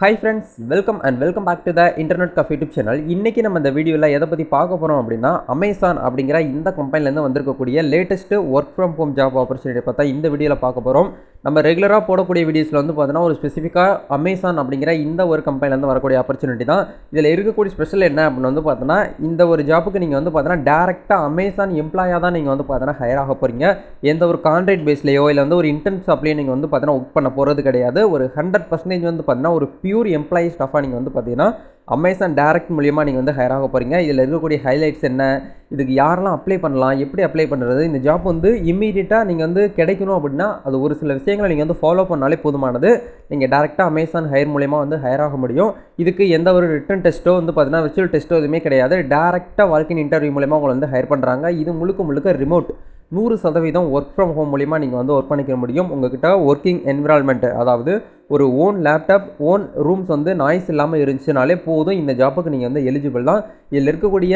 Hi friends, welcome back to the internet cafe YouTube channel. இன்றைக்கி நம்ம இந்த வீடியோவில் எதை பற்றி பார்க்க போகிறோம் அப்படின்னா, அமேசான் அப்படிங்கிற இந்த கம்பெனிலேருந்து வந்திருக்கக்கூடிய latest work from home job opportunity பார்த்தா இந்த வீடியோவில் பார்க்க போகிறோம். நம்ம ரெகுலராக போடக்கூடிய வீடியோஸில் வந்து பார்த்தோன்னா ஒரு ஸ்பெசிஃபிக்காக அமேசான் அப்படிங்கிற இந்த ஒரு கம்பெனிலேருந்து வரக்கூடிய ஆப்பர்ச்சுனிட்டி தான். இதில் இருக்கக்கூடிய ஸ்பெஷல் என்ன அப்படின்னு வந்து பார்த்தோன்னா, இந்த ஒரு ஜாப்புக்கு நீங்கள் வந்து பார்த்தோன்னா டேரெக்டாக அமேசான் எம்ப்ளாயாக தான் நீங்கள் வந்து பார்த்தோன்னா ஹையர் ஆக போகிறீங்க. எந்த ஒரு கான்ட்ராக்ட் பேஸ்லேயோ இல்லை வந்து ஒரு இன்டர்ன்ஸ் ஷாப்லேயோ நீங்கள் வந்து பார்த்தோன்னா ஒர்க் பண்ண போகிறது கிடையாது. ஒரு 100% வந்து பார்த்தீங்கன்னா ஒரு பியூர் எம்ப்ளாயி ஸ்டாஃபாக நீங்கள் வந்து பார்த்தீங்கன்னா அமேசான் டைரக்ட் மூலியமாக நீங்கள் வந்து ஹையர் ஆக போகிறீங்க. இதில் இருக்கக்கூடிய ஹைலைட்ஸ் என்ன, இதுக்கு யாரெல்லாம் அப்ளை பண்ணலாம், எப்படி அப்ளை பண்ணுறது, இந்த ஜாப் வந்து இம்மீடியட்டாக நீங்கள் வந்து கிடைக்கணும் அப்படின்னா அது ஒரு சில விஷயங்களை நீங்கள் வந்து ஃபாலோ பண்ணாலே போதுமானது. நீங்கள் டேரெக்டாக அமேசான் ஹையர் மூலியமாக வந்து ஹையர் ஆக முடியும். இதுக்கு எந்த ஒரு ரிட்டன் டெஸ்ட்டோ வந்து பார்த்தீங்கன்னா விர்ச்சுவல் டெஸ்ட்டோ எதுவுமே கிடையாது. டேரெக்டாக வால்க்-இன் இன்டர்வியூ மூலியமாக உங்களை வந்து ஹையர் பண்ணுறாங்க. இது முழுக்க ரிமோட் 100% ஒர்க் ஃப்ரம் ஹோம் மூலிமா நீங்கள் வந்து ஒர்க் பண்ணிக்க முடியும். உங்கள்கிட்ட ஒர்க்கிங் என்விரான்மெண்ட், அதாவது ஒரு ஓன் லேப்டாப், ஓன் ரூம்ஸ் வந்து நாய்ஸ் இல்லாமல் இருந்துச்சுனாலே போதும், இந்த ஜாப்புக்கு நீங்கள் வந்து எலிஜிபிள் தான். இதில் இருக்கக்கூடிய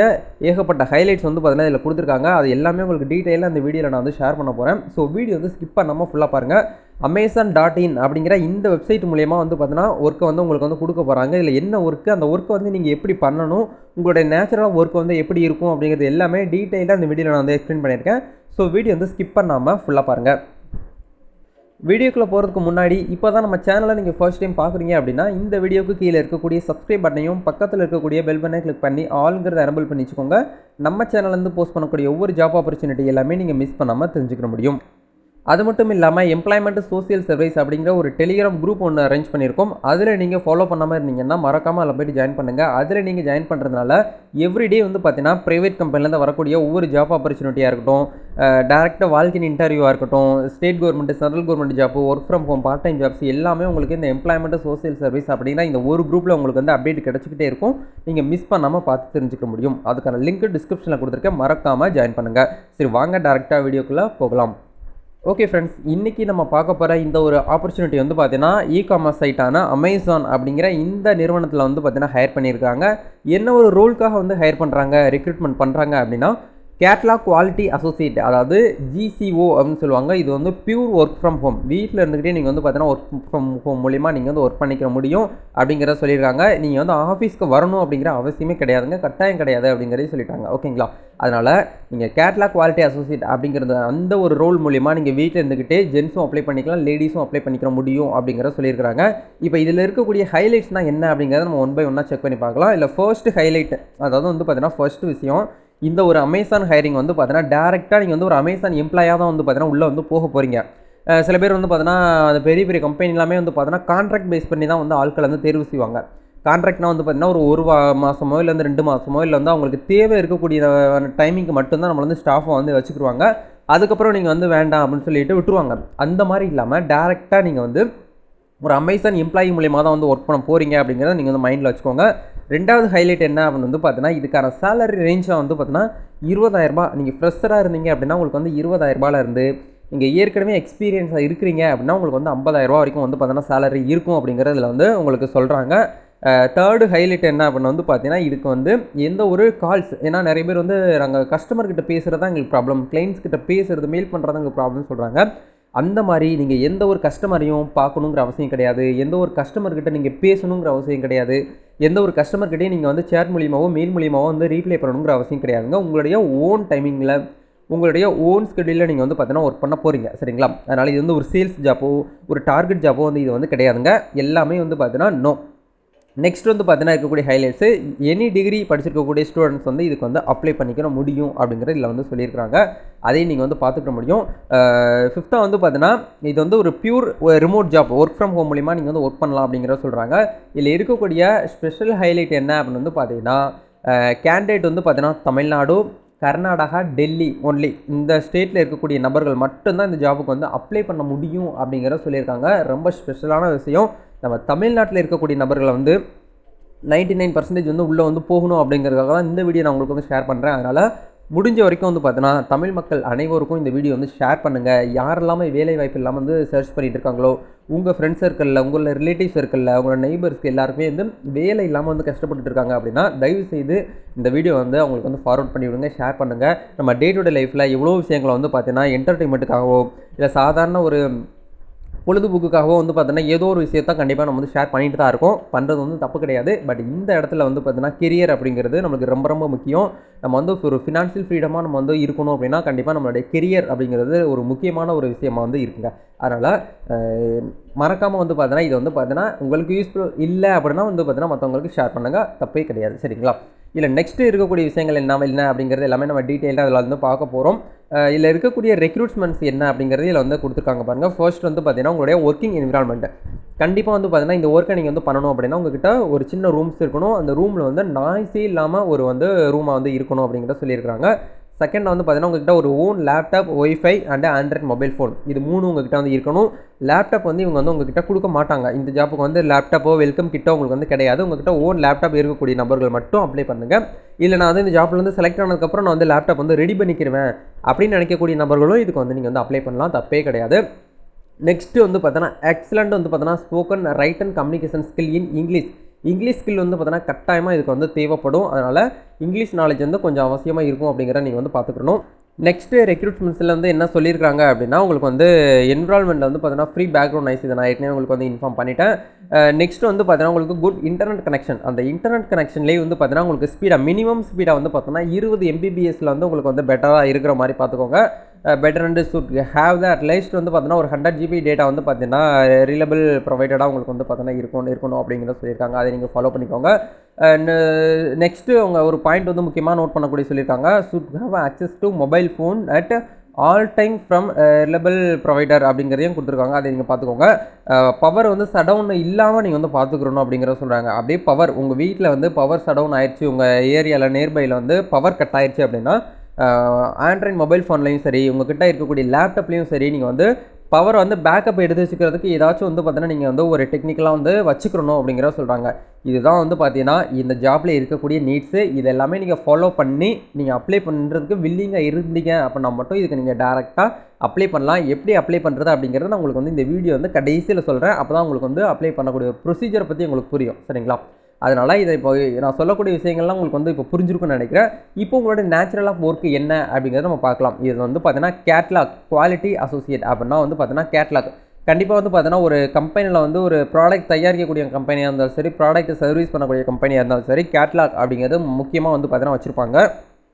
ஏகப்பட்ட ஹைலைட்ஸ் வந்து பார்த்தீங்கன்னா இதில் கொடுத்துருக்காங்க. அது எல்லாமே உங்களுக்கு டீட்டெயிலாக அந்த வீடியோவில் நான் வந்து ஷேர் பண்ண போகிறேன். ஸோ வீடியோ வந்து ஸ்கிப் பண்ணாமல் ஃபுல்லாக பாருங்கள். Amazon.in அப்படிங்கிற இந்த வெப்சைட் மூலமா வந்து பார்த்தீங்கன்னா ஒர்க்கை வந்து உங்களுக்கு வந்து கொடுக்க போகிறாங்க. இதில் என்ன ஒர்க்கு, அந்த ஒர்க்கை வந்து நீங்கள் எப்படி பண்ணணும், உங்களுடைய நேச்சுரல் ஒர்க் வந்து எப்படி இருக்கும் அப்படிங்கிறது எல்லாமே டீட்டெயிலாக இந்த வீடியோவில் நான் வந்து எக்ஸ்பிளைன் பண்ணியிருக்கேன். ஸோ வீடியோ வந்து ஸ்கிப் பண்ணாமல் ஃபுல்லாக பாருங்கள். வீடியோக்குள்ளே போகிறதுக்கு முன்னாடி இப்போ தான் நம்ம சேனலை நீங்கள் ஃபர்ஸ்ட் டைம் பார்க்குறீங்க அப்படின்னா இந்த வீடியோக்கு கீழே இருக்கக்கூடிய சப்ஸ்கிரைப் பட்டனையும் பக்கத்தில் இருக்கக்கூடிய பெல் பட்டனை கிளிக் பண்ணி ஆளுங்கிறத எனபிள் பண்ணி வச்சுக்கோங்க. நம்ம சேனல்லேருந்து போஸ்ட் பண்ணக்கூடிய ஒவ்வொரு ஜாப் ஆப்பர்ச்சுனிட்டி எல்லாமே நீங்கள் மிஸ் பண்ணாமல் தெரிஞ்சுக்க முடியும். அது மட்டும் இல்லாமல் எம்ப்ளாய்மெண்ட் சோசியல் சர்வீஸ் அப்படிங்கிற ஒரு டெலிகிராம் குரூப் ஒன்று அரேஞ்ச் பண்ணியிருக்கோம். அதில் நீங்கள் ஃபாலோ பண்ணாமல் இருந்தீங்கன்னா மறக்காமல் அதில் போய்ட்டு ஜாயின் பண்ணுங்கள். அதில் நீங்கள் ஜாயின் பண்ணுறதுனால எவ்ரிடே வந்து பார்த்தீங்கன்னா ப்ரைவேட் கம்பெனிலேருந்து வரக்கூடிய ஒவ்வொரு ஜாப் ஆப்பர்ச்சுனிட்டியாக இருக்கட்டும், டேரெக்டாக வால்க்-இன் இன்டர்வியூவாக இருக்கட்டும், state government, central government job, work from home, part time jobs எல்லாமே உங்களுக்கு இந்த எம்ப்ளாய்மெண்ட் சோசியல் சர்வீஸ் அப்படின்னா இந்த ஒரு குரூப்பில் உங்களுக்கு வந்து அப்டேட் கிடச்சிக்கிட்டே இருக்கும். நீங்கள் மிஸ் பண்ணாமல் பார்த்து தெரிஞ்சுக்க முடியும். அதுக்கான லிங்க் டிஸ்கிரிப்ஷனில் கொடுத்துருக்கேன், மறக்காமல் ஜாயின் பண்ணுங்கள். சரி, வாங்க டேரெக்டாக வீடியோக்குள்ளே போகலாம். ஓகே ஃப்ரெண்ட்ஸ், இன்றைக்கி நம்ம பார்க்க போகிற இந்த ஒரு ஆப்பர்ச்சுனிட்டி வந்து பார்த்தீங்கன்னா இ-காமர்ஸ் சைட்டான அமேசான் அப்படிங்கிற இந்த நிறுவனத்தில் வந்து பார்த்தீங்கன்னா ஹையர் பண்ணியிருக்காங்க. என்ன ஒரு ரோலுக்காக வந்து ஹையர் பண்ணுறாங்க, ரெக்ரூட்மெண்ட் பண்ணுறாங்க அப்படின்னா கேட்லாக் குவாலிட்டி அசோசியேட், அதாவது GCO அப்படின்னு சொல்லுவாங்க. இது வந்து பியூர் ஒர்க் ஃப்ரம் ஹோம், வீட்டில் இருந்துக்கிட்டே நீங்கள் வந்து பார்த்தீங்கன்னா ஒர்க் ஃப்ரம் ஹோம் மூலிமா நீங்கள் வந்து ஒர்க் பண்ணிக்க முடியும் அப்படிங்கிறத சொல்லியிருக்காங்க. நீங்கள் வந்து ஆஃபீஸ்க்கு வரணும் அப்படிங்கிற அவசியமே கிடையாதுங்க, கட்டாயம் கிடையாது அப்படிங்கிறதே சொல்லிட்டாங்க. ஓகேங்களா? அதனால் நீங்கள் கேட்லாக் குவாலிட்டி அசோசியேட் அப்படிங்கிறது அந்த ஒரு ரோல் மூலிமா நீங்கள் வீட்டில் இருந்துக்கிட்டே ஜென்ஸும் அப்ளை பண்ணிக்கலாம், லேடிஸும் அப்ளை பண்ணிக்க முடியும் அப்படிங்கிறத சொல்லியிருக்காங்க. இப்போ இதில் இருக்கக்கூடிய ஹைலைட்ஸ்னால் என்ன அப்படிங்கிறத நம்ம ஒன் பை ஒன்னாக செக் பண்ணி பார்க்கலாம். இல்லை ஃபர்ஸ்ட் ஹைலைட், அதாவது வந்து பார்த்தீங்கன்னா ஃபர்ஸ்ட் விஷயம், இந்த ஒரு அமேசான் ஹைரிங் வந்து பார்த்தீங்கன்னா டேரெக்டாக நீங்கள் வந்து ஒரு அமேசான் எம்ப்ளாயாக தான் வந்து பார்த்தீங்கன்னா உள்ளே வந்து போக போகிறீங்க. சில பேர் வந்து பார்த்தீங்கன்னா அந்த பெரிய பெரிய கம்பெனி எல்லாமே வந்து பார்த்தீங்கன்னா கான்ட்ராக்ட் பேஸ் பண்ணி தான் வந்து ஆட்களை வந்து தேர்வு செய்வாங்க. கான்ட்ராக்ட்னா வந்து பார்த்தீங்கன்னா ஒரு மாதமோ இல்லை வந்து 2 மாதமோ இல்லை வந்து அவங்களுக்கு தேவை இருக்கக்கூடிய டைமிங்க்கு மட்டும்தான் நம்மளை வந்து ஸ்டாஃபை வந்து வச்சுக்கிடுவாங்க. அதுக்கப்புறம் நீங்கள் வந்து வேண்டாம் அப்படின்னு சொல்லிட்டு விட்டுருவாங்க. அந்த மாதிரி இல்லாமல் டேரெக்டாக நீங்கள் வந்து ஒரு அமேசான் எம்ப்ளாயி மூலியமாக தான் வந்து ஒர்க் பண்ண போகிறீங்க அப்படிங்கிறத நீங்கள் வந்து மைண்டில் வச்சுக்கோங்க. ரெண்டாவது ஹைலைட் என்ன அப்படின்னு வந்து பார்த்தீங்கன்னா இதுக்கான சேலரி ரேஞ்சாக வந்து பார்த்தீங்கன்னா 20,000. நீங்கள் ஃப்ரெஷராக இருந்தீங்க அப்படின்னா உங்களுக்கு வந்து 20,000 இருந்து, நீங்கள் ஏற்கனவே எக்ஸ்பீரியன்ஸாக இருக்கிறீங்க அப்படின்னா உங்களுக்கு வந்து 50,000 வரைக்கும் வந்து பார்த்தீங்கன்னா சேலரி இருக்கும் அப்படிங்கிறதுல வந்து உங்களுக்கு சொல்கிறாங்க. தேர்டு ஹைலைட் என்ன அப்படின்னு வந்து பார்த்தீங்கன்னா இதுக்கு வந்து எந்த ஒரு கால்ஸ், ஏன்னா நிறைய பேர் வந்து நாங்கள் கஸ்டமர்கிட்ட பேசுகிறது தான் எங்களுக்கு ப்ராப்ளம், கிளைண்ட்ஸ் கிட்ட பேசுகிறது, மெயில் பண்ணுறது எங்களுக்கு ப்ராப்ளம்னு சொல்கிறாங்க. அந்த மாதிரி நீங்கள் எந்த ஒரு கஸ்டமரையும் பார்க்கணுங்கிற அவசியம் கிடையாது, எந்த ஒரு கஸ்டமர்கிட்ட நீங்கள் பேசணுங்கிற அவசியம் கிடையாது, எந்த ஒரு கஸ்டமர்கிட்டையும் நீங்கள் வந்து சேட் மூலியமாவோ மெயில் மூலியமாவோ வந்து ரீப்ளை பண்ணணுங்கிற அவசியம் கிடையாதுங்க. உங்களுடைய ஓன் டைமிங்கில், உங்களுடைய ஓன் ஸ்கெடியூலில் நீங்கள் வந்து பார்த்தீங்கன்னா ஒர்க் பண்ண போகிறீங்க. சரிங்களா? அதனால் இது வந்து ஒரு சேல்ஸ் ஜாப்போ ஒரு டார்கெட் ஜாப்போ வந்து இது வந்து கிடையாதுங்க. எல்லாமே வந்து பார்த்தீங்கன்னா நோ. நெக்ஸ்ட் வந்து பார்த்தீங்கன்னா இருக்கக்கூடிய ஹைலைட்ஸு, எனி டிகிரி படிச்சிருக்கக்கூடிய ஸ்டூடெண்ட்ஸ் வந்து இதுக்கு வந்து அப்ளை பண்ணிக்க முடியும் அப்படிங்கிறது இதில் வந்து சொல்லியிருக்காங்க. அதையும் நீங்கள் வந்து பார்த்துக்க முடியும். ஃபிஃப்த்தாக வந்து பார்த்தீங்கன்னா இது வந்து ஒரு pure remote job, work from home மூலிமா நீங்கள் வந்து ஒர்க் பண்ணலாம் அப்படிங்கிறத சொல்கிறாங்க. இதில் இருக்கக்கூடிய ஸ்பெஷல் ஹைலைட் என்ன அப்படின்னு வந்து பார்த்தீங்கன்னா கேண்டிடேட் வந்து பார்த்தீங்கன்னா தமிழ்நாடு, கர்நாடகா, டெல்லி ஒன்லி இந்த ஸ்டேட்டில் இருக்கக்கூடிய நபர்கள் மட்டும்தான் இந்த ஜாபுக்கு வந்து அப்ளை பண்ண முடியும் அப்படிங்கிறத சொல்லியிருக்காங்க. ரொம்ப ஸ்பெஷலான விஷயம். நம்ம தமிழ்நாட்டில் இருக்கக்கூடிய நபர்களை வந்து 99% வந்து உள்ளே வந்து போகணும் அப்படிங்கிறதுக்காக தான் இந்த வீடியோ நான் உங்களுக்கு வந்து ஷேர் பண்ணுறேன். அதனால் முடிஞ்ச வரைக்கும் வந்து பார்த்தீங்கன்னா தமிழ் மக்கள் அனைவருக்கும் இந்த வீடியோ வந்து ஷேர் பண்ணுங்கள். யாரெல்லாமே வேலை வாய்ப்பு இல்லாமல் வந்து சர்ச் பண்ணிகிட்டு இருக்காங்களோ, உங்கள் ஃப்ரெண்ட்ஸ் சர்க்கிளில், உங்களோட ரிலேட்டிவ் சர்க்கிளில், உங்களோட நெய்பர்ஸ்க்கு எல்லாருக்குமே வந்து வேலை இல்லாமல் வந்து கஷ்டப்பட்டுட்டு இருக்காங்க அப்படின்னா தயவுசெய்து இந்த வீடியோ வந்து அவங்களுக்கு வந்து ஃபார்வர்ட் பண்ணி விடுங்க, ஷேர் பண்ணுங்கள். நம்ம டே டு டே லைஃப்பில் எவ்வளோ விஷயங்களை வந்து பார்த்தீங்கன்னா என்டர்டெயின்மெண்ட்டுக்காகவோ இல்லை சாதாரண ஒரு பொழுதுபோக்குக்காகவோ வந்து பார்த்தீங்கன்னா ஏதோ ஒரு விஷயத்த கண்டிப்பாக நம்ம வந்து ஷேர் பண்ணிட்டு தான் இருக்கோம். பண்ணுறது வந்து தப்பு கிடையாது. பட் இந்த இடத்துல வந்து பார்த்தீங்கன்னா கெரியர் அப்படிங்கிறது நம்மளுக்கு ரொம்ப ரொம்ப முக்கியம். நம்ம வந்து ஒரு ஃபினான்ஷியல் ஃப்ரீடமாக நம்ம வந்து இருக்கணும் அப்படின்னா கண்டிப்பாக நம்மளுடைய கெரியர் அப்படிங்கிறது ஒரு முக்கியமான ஒரு விஷயமா வந்து இருக்குங்க. அதனால் மறக்காமல் வந்து பார்த்தீங்கன்னா இது வந்து பார்த்தீங்கன்னா உங்களுக்கு யூஸ்ஃபுல் இல்லை அப்படின்னா வந்து பார்த்தீங்கன்னா மற்றவங்களுக்கு ஷேர் பண்ணுங்கள், தப்பே கிடையாது. சரிங்களா? இல்லை நெக்ஸ்ட்டு இருக்கக்கூடிய விஷயங்கள் என்ன அப்படிங்கிறது எல்லாமே நம்ம டீட்டெயிலாக அதில் வந்து பார்க்க போகிறோம். இதில் இருக்கக்கூடிய ரெக்ரூட்மெண்ட்ஸ் என்ன அப்படிங்கிறது இதில் வந்து கொடுத்துருக்காங்க பாருங்கள். ஃபர்ஸ்ட் வந்து பார்த்தீங்கன்னா உங்களுடைய ஒர்க்கிங் என்விரான்மெண்ட் கண்டிப்பாக வந்து பார்த்தீங்கன்னா இந்த ஒர்க்கை நீங்கள் வந்து பண்ணணும் அப்படின்னா உங்ககிட்ட ஒரு சின்ன ரூம்ஸ் இருக்கணும். அந்த ரூமில் வந்து நாய்ஸே இல்லாமல் ஒரு வந்து ரூமாக வந்து இருக்கணும் அப்படிங்கிறத சொல்லியிருக்காங்க. செகண்ட் வந்து பார்த்தீங்கன்னா உங்ககிட்ட ஒரு own laptop, wifi and Android mobile phone இது 3 உங்ககிட்ட வந்து இருக்கணும். லேப்டாப் வந்து இவங்க வந்து உங்ககிட்ட கொடுக்க மாட்டாங்க. இந்த ஜாப்புக்கு வந்து லேப்டாப்போ வெல்கம் கிட்டோ உங்களுக்கு வந்து கிடையாது. உங்ககிட்ட ஓன் லேப்டாப் இருக்கக்கூடிய நபர்கள் மட்டும் அப்ளை பண்ணுங்கள். இல்லை நான் வந்து இந்த ஜாப்ல வந்து செலக்ட் ஆனதுக்கப்புறம் நான் வந்து லேப்டாப் வந்து ரெடி பண்ணிக்கிடுவேன் அப்படின்னு நினைக்கக்கூடிய நபர்களும் இதுக்கு வந்து நீங்கள் வந்து அப்ளை பண்ணலாம், தப்பே கிடையாது. நெக்ஸ்ட்டு வந்து பார்த்தோன்னா எக்ஸலண்ட் வந்து பார்த்தோன்னா spoken right and communication skill in English skill வந்து பார்த்தோன்னா கட்டாயமாக இதுக்கு வந்து தேவைப்படும். அதனால் இங்கிலீஷ் நாலேஜ் வந்து கொஞ்சம் அவசியமாக இருக்கும் அப்படிங்கிறத நீங்கள் வந்து பார்த்துக்கணும். நெக்ஸ்ட்டு ரெக்ரூட்மெண்ட்ஸில் வந்து என்ன சொல்லியிருக்காங்க அப்படின்னா உங்களுக்கு வந்து என்விரான்மெண்ட்டில் வந்து பார்த்தீங்கன்னா ஃப்ரீ பேக்ரவுண்ட் நாய்ஸ் இதை நான் ஏற்கனவே உங்களுக்கு வந்து இன்ஃபார்ம் பண்ணிட்டேன். நெக்ஸ்ட் வந்து பார்த்தீங்கன்னா உங்களுக்கு குட் இன்டர்நெட் கனெக்ஷன். அந்த இன்டர்நெட் கனெக்ஷன்லேயே வந்து பார்த்தீங்கன்னா உங்களுக்கு ஸ்பீடாக மினிமம் ஸ்பீடாக வந்து பார்த்தோன்னா 20 Mbps வந்து உங்களுக்கு வந்து பெட்டராக இருக்கிற மாதிரி பார்த்துக்கோங்க. Better and should have the at least வந்து பார்த்தீங்கன்னா ஒரு 100 GB டேட்டா வந்து பார்த்தீங்கன்னா ரிலையபிள் ப்ரொவைடடாக உங்களுக்கு வந்து பார்த்தீங்கன்னா இருக்கணும் அப்படிங்கிறத சொல்லியிருக்காங்க. அதை நீங்கள் ஃபாலோ பண்ணிக்கோங்க. நெக்ஸ்ட்டு அவங்க ஒரு பாயிண்ட் வந்து முக்கியமாக நோட் பண்ணக்கூடிய சொல்லியிருக்காங்க. Should have access to mobile phone at all time from reliable provider அப்படிங்கிறதையும் கொடுத்துருக்காங்க. அதை நீங்கள் பார்த்துக்கோங்க. பவர் வந்து சடவுன் இல்லாமல் நீங்கள் வந்து பார்த்துக்கிறணும் அப்படிங்கிறத சொல்கிறாங்க. அப்படியே பவர் உங்கள் வீட்டில் வந்து பவர் சடவுன் ஆயிடுச்சு, உங்கள் ஏரியாவில் நியர்பையில் வந்து பவர் கட் ஆயிடுச்சு அப்படின்னா ஆண்ட்ராய்ட் மொபைல் ஃபோன்லையும் சரி உங்கள்கிட்ட இருக்கக்கூடிய லேப்டாப்லேயும் சரி நீங்கள் வந்து பவர் வந்து பேக்கப் எடுத்து வச்சுக்கிறதுக்கு ஏதாச்சும் வந்து பார்த்தீங்கன்னா நீங்கள் வந்து ஒரு டெக்னிக்கலாக வந்து வச்சுக்கணும் அப்படிங்கிறத சொல்கிறாங்க. இதுதான் வந்து பார்த்தீங்கன்னா இந்த ஜாப்பில் இருக்கக்கூடிய நீட்ஸு. இது எல்லாமே நீங்கள் ஃபாலோ பண்ணி நீங்கள் அப்ளை பண்ணுறதுக்கு வில்லிங்காக இருந்தீங்க அப்படின்னா மட்டும் இதுக்கு நீங்கள் டேரெக்டாக அப்ளை பண்ணலாம். எப்படி அப்ளை பண்ணுறது அப்படிங்கிறத நான் உங்களுக்கு வந்து இந்த வீடியோ வந்து கடைசியில் சொல்கிறேன். அப்போ தான் உங்களுக்கு வந்து அப்ளை பண்ணக்கூடிய ஒரு ப்ரொசீஜரை பற்றி உங்களுக்கு புரியும். சரிங்களா? அதனால் இதை இப்போ நான் சொல்லக்கூடிய விஷயங்கள்லாம் உங்களுக்கு வந்து இப்போ புரிஞ்சிருக்குன்னு நினைக்கிறேன். இப்போ உங்களோட நேச்சுரல் ஆஃப் ஒர்க் என்ன அப்படிங்கிறத நம்ம பார்க்கலாம். இது வந்து பார்த்தீங்கன்னா கேட்லாக் குவாலிட்டி அசோசியேட் அப்படின்னா வந்து பார்த்தீங்கன்னா கேட்லாக் கண்டிப்பாக வந்து பார்த்தீங்கன்னா ஒரு கம்பெனியில் வந்து ஒரு ப்ராடக்ட் தயாரிக்கக்கூடிய கம்பெனியாக இருந்தாலும் சரி, ப்ராடக்ட் சர்வீஸ் பண்ணக்கூடிய கம்பெனியாக இருந்தாலும் சரி, கேட்லாக் அப்படிங்கிறது முக்கியமாக வந்து பார்த்தீங்கன்னா வச்சுருப்பாங்க.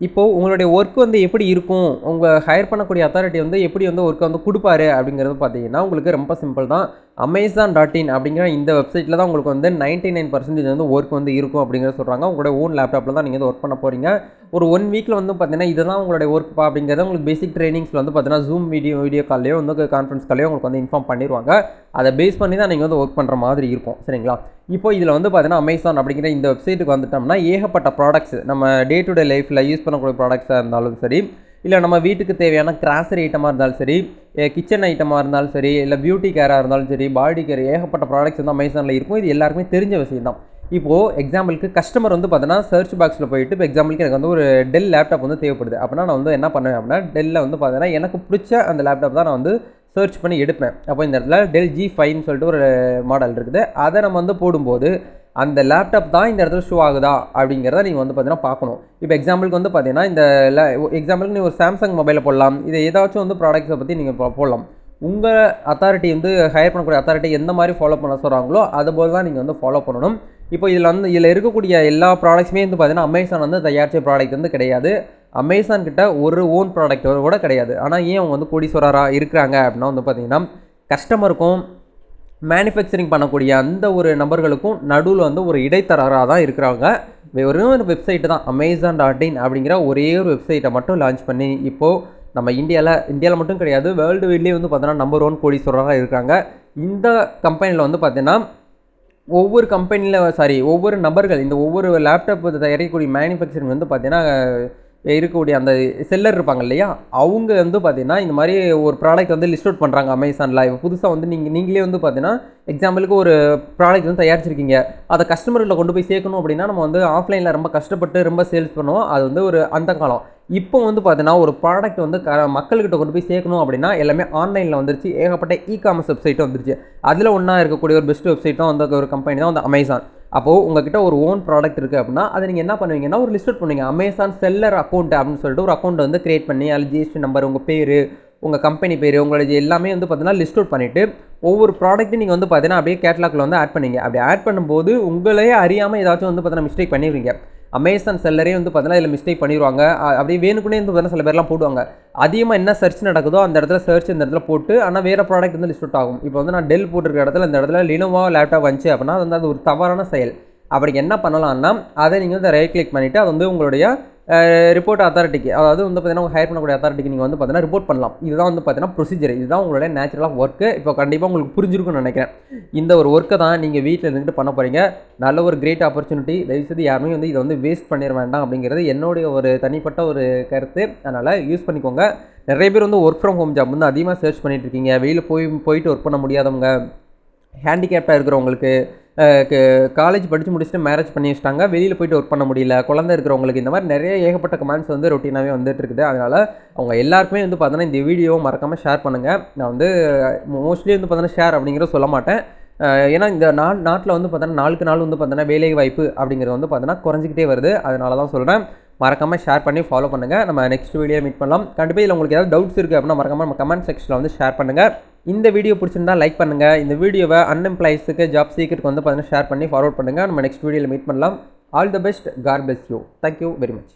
இப்போது உங்களுடைய ஒர்க் வந்து எப்படி இருக்கும், உங்கள் ஹையர் பண்ணக்கூடிய அத்தாரிட்டி வந்து எப்படி வந்து ஒர்க்கை வந்து கொடுப்பாரு அப்படிங்கிறது பார்த்தீங்கன்னா உங்களுக்கு ரொம்ப சிம்பிள் தான். Amazon.in அப்படிங்கிற இந்த வெப்சைட்டில் தான் உங்களுக்கு வந்து 99% வந்து ஒர்க் வந்து இருக்கும் அப்படிங்கிறத சொல்கிறாங்க. உங்களோட ஓன் லேப்டாப்பில் தான் நீங்கள் வந்து ஒர்க் பண்ண போகிறீங்க. ஒரு 1 வீக்கில் வந்து பார்த்தீங்கன்னா இதுதான் உங்களுடைய ஒர்க் அப்படிங்கிறத உங்களுக்கு பேசிக் ட்ரைனிங்ஸில் வந்து பார்த்தீங்கன்னா ஜூம் வீடியோ கால்லையோ வந்து கான்ஃபரன்ஸ் கால்லையோ உங்களுக்கு வந்து இன்ஃபார்ம் பண்ணிடுவாங்க. அதை பேஸ் பண்ணி தான் நீங்கள் வந்து ஒர்க் பண்ணுற மாதிரி இருக்கும். சரிங்களா? இப்போ இதில் வந்து பார்த்தீங்கன்னா Amazon அப்படிங்கிற இந்த வெப்சைட்டுக்கு வந்துட்டோம்னா ஏகப்பட்ட ப்ராடக்ட்ஸ் நம்ம டே டு டே லைஃப்பில் யூஸ் பண்ணக்கூடிய ப்ராடக்ட்ஸாக இருந்தாலும் சரி, இல்லை நம்ம வீட்டுக்கு தேவையான கிராசரி ஐட்டமாக இருந்தாலும் சரி, கிச்சன் ஐட்டமாக இருந்தாலும் சரி, இல்லை பியூட்டி கேராக இருந்தாலும் சரி, பாடி கேர் ஏகப்பட்ட ப்ராடக்ட்ஸ் வந்து Amazonல இருக்கும். இது எல்லாருக்குமே தெரிஞ்ச விஷயம் தான். இப்போது எக்ஸாம்பிளுக்கு கஸ்டமர் வந்து பார்த்தீங்கன்னா சர்ச் பாக்ஸில் போயிட்டு இப்போ எக்ஸாம்பிளுக்கு எனக்கு வந்து ஒரு டெல் லேப்டாப் வந்து தேவைப்படுது அப்படின்னா நான் வந்து என்ன பண்ணுவேன் அப்படின்னா டெல்லில் வந்து பார்த்தீங்கன்னா எனக்கு பிடிச்ச அந்த லேப்டாப் தான் நான் வந்து சர்ச் பண்ணி எடுப்பேன். அப்போ இந்த இடத்துல டெல் G5ன்னு சொல்லிட்டு ஒரு மாடல் இருக்குது. அதை நம்ம வந்து போடும்போது அந்த லேப்டாப் தான் இந்த இடத்துல ஷோ ஆகுதா அப்படிங்கிறத நீங்கள் வந்து பார்த்தீங்கன்னா பார்க்கணும். இப்போ எக்ஸாம்பிளுக்கு வந்து பார்த்தீங்கன்னா இந்த எக்ஸாம்பிளுக்கு நீங்கள் ஒரு சாம்சங் மொபைலில் போடலாம். இதை ஏதாச்சும் வந்து ப்ராடக்ட்ஸை பற்றி நீங்கள் போடலாம். உங்கள் அத்தாரிட்டி வந்து ஹையர் பண்ணக்கூடிய அத்தாரிட்டி எந்த மாதிரி ஃபாலோ பண்ண சொல்கிறாங்களோ அதுபோல் தான் நீங்கள் வந்து ஃபாலோ பண்ணணும். இப்போ இதில் இருக்கக்கூடிய எல்லா ப்ராடக்ட்ஸுமே வந்து பார்த்தீங்கன்னா Amazon வந்து தயாரித்த ப்ராடக்ட் வந்து கிடையாது. Amazon கிட்ட ஒரு ஓன் ப்ராடக்ட் கூட கிடையாது. ஆனால் ஏன் அவங்க வந்து கோடீஸ்வரராக இருக்கிறாங்க அப்படின்னா வந்து பார்த்தீங்கன்னா கஸ்டமருக்கும் மேனுஃபேக்சரிங் பண்ணக்கூடிய அந்த ஒரு நபர்களுக்கும் நடுவில் வந்து ஒரு இடைத்தரகராக தான் இருக்கிறாங்க. ஒரு வெப்சைட்டு தான் Amazon.in அப்படிங்கிற ஒரே ஒரு வெப்சைட்டை மட்டும் லான்ச் பண்ணி இப்போது நம்ம இந்தியாவில் மட்டும் கிடையாது, வேர்ல்டு வைட்லேயே வந்து பார்த்தீங்கன்னா நம்பர் 1 கோடீஸ்வரராக இருக்காங்க. இந்த கம்பெனியில் வந்து பார்த்தீங்கன்னா ஒவ்வொரு நபர்கள் இந்த ஒவ்வொரு லேப்டாப் தயாரிக்கக்கூடிய மேனுஃபேக்சரிங் வந்து பார்த்தீங்கன்னா இருக்கக்கூடிய அந்த செல்லர் இருப்பாங்க இல்லையா, அவங்க வந்து பார்த்தீங்கன்னா இந்த மாதிரி ஒரு ப்ராடக்ட் வந்து லிஸ்ட் அவுட் பண்ணுறாங்க Amazonல. இப்போ புதுசாக வந்து நீங்களே வந்து பார்த்தீங்கன்னா எக்ஸாம்பிளுக்கு ஒரு ப்ராடக்ட் வந்து தயாரிச்சிருக்கீங்க, அதை கஸ்டமர்கிட்ட கொண்டு போய் சேர்க்கணும் அப்படின்னா நம்ம வந்து ஆஃப்லைனில் ரொம்ப கஷ்டப்பட்டு ரொம்ப சேல்ஸ் பண்ணுவோம். அது வந்து ஒரு அந்த காலம். இப்போ வந்து பார்த்தீங்கன்னா ஒரு ப்ராடக்ட் வந்து மக்கள்கிட்ட கொண்டு போய் சேர்க்கணும் அப்படின்னா எல்லாமே ஆன்லைனில் வந்துருச்சு. ஏகப்பட்ட இ-காமர்ஸ் வெப்சைட்டும் வந்துருச்சு. அதில் ஒன்றா இருக்கக்கூடிய ஒரு பெஸ்ட் வெப்சைட் தான் வந்து ஒரு கம்பெனி தான் வந்து Amazon. அப்போது உங்கள்கிட்ட ஒரு ஓன் ப்ராடக்ட் இருக்குது அப்படின்னா அதை நீங்கள் என்ன பண்ணுவீங்கன்னா ஒரு லிஸ்ட் அவுட் பண்ணுவீங்க. Amazon செல்லர் அக்கௌண்ட் அப்படின்னு சொல்லிட்டு ஒரு அக்கௌண்ட் வந்து கிரியேட் பண்ணி அதில் ஜிஎஸ்டி நம்பர், உங்கள் பேர், உங்கள் கம்பெனி பேர், உங்களோட எல்லாமே வந்து பார்த்தீங்கன்னா லிஸ்ட் அவுட் பண்ணிவிட்டு ஒவ்வொரு ப்ராடக்ட்டும் நீங்கள் வந்து பார்த்தீங்கன்னா அப்படியே கேட்லாக்ல வந்து ஆட் பண்ணீங்க. அப்படி ஆட் பண்ணும்போது உங்களே அறியாமல் ஏதாச்சும் வந்து பார்த்தீங்கன்னா மிஸ்டேக் பண்ணிடுவீங்க. அமேசான் செல்லரே வந்து பார்த்தீங்கன்னா இதில் மிஸ்டேக் பண்ணிடுவாங்க. அப்படியே வேணுக்குனே வந்து பார்த்தீங்கன்னா சில பேர்லாம் போடுவாங்க. அதிகமாக என்ன சர்ச் நடக்குதோ அந்த இடத்துல சர்ச் இந்த இடத்துல போட்டு ஆனால் வேறு ப்ராடக்ட் வந்து லிஸ்ட் அவுட் ஆகும். இப்போ வந்து நான் டெல் போட்டிருக்க இடத்துல இந்த இடத்துல லினோவா லேப்டாப் வந்துச்சு அப்படின்னா அது வந்து அது ஒரு தவறான செயல். அப்படி என்ன பண்ணலாம்னா அதை நீங்கள் வந்து ரைட் கிளிக் பண்ணிவிட்டு அது வந்து உங்களுடைய ரிப்போர்ட் அத்தாரிட்டிக்கு, அதாவது வந்து பார்த்தீங்கன்னா ஹையர் பண்ணக்கூடிய அத்தாரிட்டிக்கு நீங்கள் வந்து பார்த்தீங்கன்னா ரிப்போர்ட் பண்ணலாம். இதுதான் வந்து பார்த்தீங்கன்னா ப்ரொசீஜர். இதுதான் உங்களுடைய நேச்சுரலாக ஒர்க்கு. இப்போ கண்டிப்பாக உங்களுக்கு புரிஞ்சிருக்கும்னு நினைக்கிறேன். இந்த ஒரு ஒர்க்கை தான் நீங்கள் வீட்டில் இருந்துட்டு பண்ண போகிறீங்க. நல்ல ஒரு கிரேட் ஆப்பர்ச்சுனிட்டி. தயவுசெய்து யாருமே வந்து இதை வந்து வேஸ்ட் பண்ணிட வேண்டாம் அப்படிங்கிறது என்னுடைய ஒரு தனிப்பட்ட ஒரு கருத்து. அதனால் யூஸ் பண்ணிக்கோங்க. நிறைய பேர் வந்து ஒர்க் ஃப்ரம் ஹோம் ஜாப் வந்து அதிகமாக சர்ச் பண்ணிட்டு இருக்கீங்க. வெளியில் போயிட்டு ஒர்க் பண்ண முடியாதவங்க, ஹேண்டிகேப்டாக இருக்கிறவங்களுக்கு, காலேஜ் படித்து முடிச்சுட்டு மேரேஜ் பண்ணி வச்சிட்டாங்க, வெளியில் போயிட்டு ஒர்க் பண்ண முடியல, குழந்தை இருக்கிறவங்களுக்கு, இந்த மாதிரி நிறைய ஏகப்பட்ட கமெண்ட்ஸ் வந்து ரொட்டீனாகவே வந்துட்டு இருக்குது. அதனால் அவங்க எல்லாருக்குமே வந்து பார்த்தீங்கன்னா இந்த வீடியோவை மறக்காமல் ஷேர் பண்ணுங்கள். நான் வந்து மோஸ்ட்லி வந்து பார்த்தீங்கன்னா ஷேர் அப்படிங்கிறத சொல்ல மாட்டேன். ஏன்னா இந்த நாட்டில் வந்து பார்த்தீங்கன்னா நாளுக்கு நாள் வந்து பார்த்தீங்கன்னா வேலை வாய்ப்பு அப்படிங்கிறது வந்து பார்த்தீங்கன்னா குறைஞ்சிக்கிட்டே வருது. அதனால தான் சொல்கிறேன். மறக்காமல் ஷேர் பண்ணி ஃபாலோ பண்ணுங்கள். நம்ம நெக்ஸ்ட் வீடியோ மீட் பண்ணலாம். கண்டிப்பாக இதில் உங்களுக்கு ஏதாவது டவுட்ஸ் இருக்குது அப்படின்னா மறக்காமல் நம்ம கமெண்ட் செக்ஷனில் வந்து ஷேர் பண்ணுங்கள். இந்த வீடியோ பிடிச்சிருந்தா லைக் பண்ணுங்கள். இந்த வீடியோவை அன்எம்ப்ளாய்ஸுக்கு, ஜாப் சீக்கருக்கு வந்து பார்த்தீங்கன்னா ஷேர் பண்ணி ஃபார்வர்ட் பண்ணுங்கள். நம்ம நெக்ஸ்ட் வீடியோவில் மீட் பண்ணலாம். All the best. God bless you. Thank you very much.